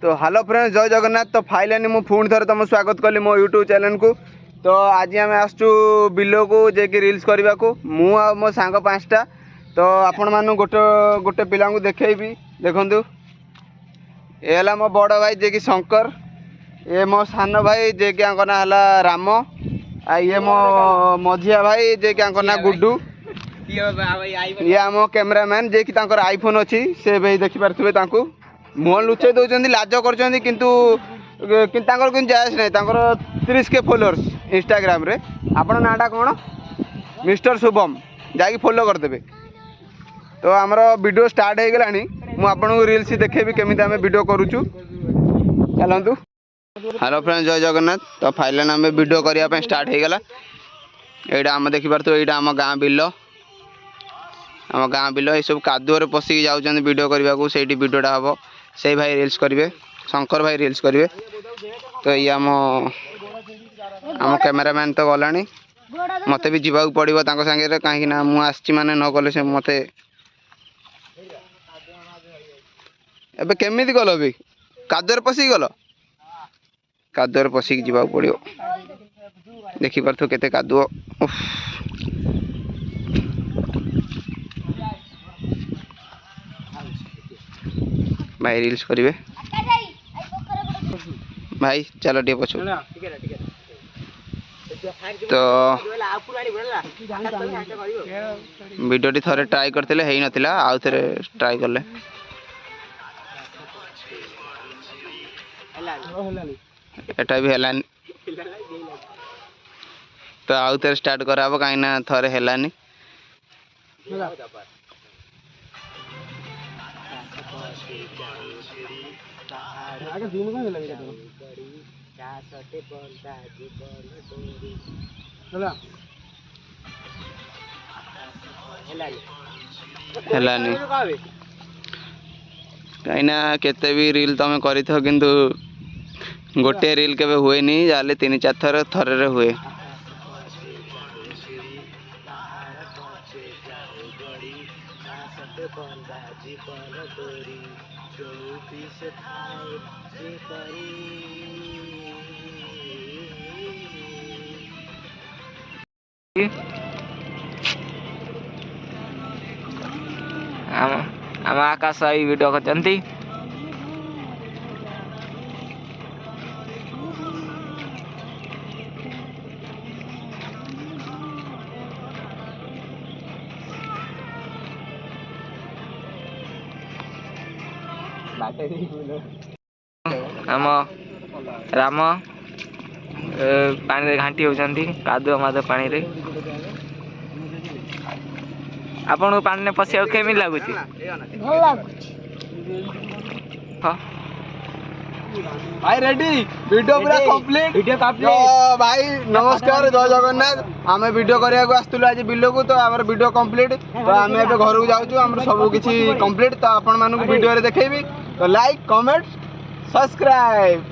तो hello friends जय जगन्नाथ। तो फाइनली मु पुणी थरे तुम स्वागत कली मो यूट्यूब चैनल को। तो आज आम आसचु बिल को जेकि रिल्स करने को मु आ मो सांग 5टा। तो आपण मानु गोटे गोटे पिला को देखी देखु ये मो बड़ भाई जेकि शंकर, ये मो सान भाई जेकि ना है राम, आ ये मो मझिया भाई जेकि ना गुड्डू, ये आम कैमरामैन जेकि आईफोन अच्छी से भाई देखिपे मुह लुचे दौरान लाज कर जायस ना 30K फॉलोअर्स इंस्टाग्राम रे। आपण नाटा कौन मिस्टर शुभम जाकि फॉलो करदे। तो आमर वीडियो स्टार्ट हो गलानी मुझे रिल्स देखेबी केमी आम वीडियो करूँ। चलतु। हेलो फ्रेंड्स जय जगन्नाथ। तो फाइनल आम वीडियो करने स्टार्ट हो गला। यहाँ आम देखिपे यहाँ आम गाँ बिल, आम गाँ बिल ये सब कादुअरे पशिकी जाऊँ वीडियो करने को। से वीडियोटा हम से भाई रिल्स करेंगे, शंकर भाई रिल्स करेंगे। तो ये आम कैमेरामैन तो गला मत भी जावाक पड़ो सागे कहीं मुझे माने न गले से मत एबे केमी गल भी कादुअरे पशिकी गल कादुअरे पशिकी जावाक पड़ो। देखिपु केते कादुओ भाई रिल्स करेंगे भाई। चलो टे पछ तो वीडियो टी थरे ट्राई करते है नथिला आउ थे ट्राई कले एटा भी हेलानी। तो आउ थे स्टार्ट कराब कहीं थरे हेलानी। हेलानी कहीं केते भी रील तुम कर किंतु गोटे रील के हुए नहीं जाले 3-4 थर थरे हुए। आम आकाश भाई वीडियो करते आम राम पानी घाटी होती कादुआ मादुआ पानी रे। आपन को पानी पशिया केमी लगुच भाई रेडी वीडियो पूरा कंप्लीट भाई। नमस्कार जय जगन्नाथ। आम वीडियो करने को आसलु आज बिल को। तो आम वीडियो कंप्लीट। तो आम घर को जाऊँ सब किसी कंप्लीट। तो आपण मानक वीडियो देखेबी। तो लाइक कमेंट सब्सक्राइब।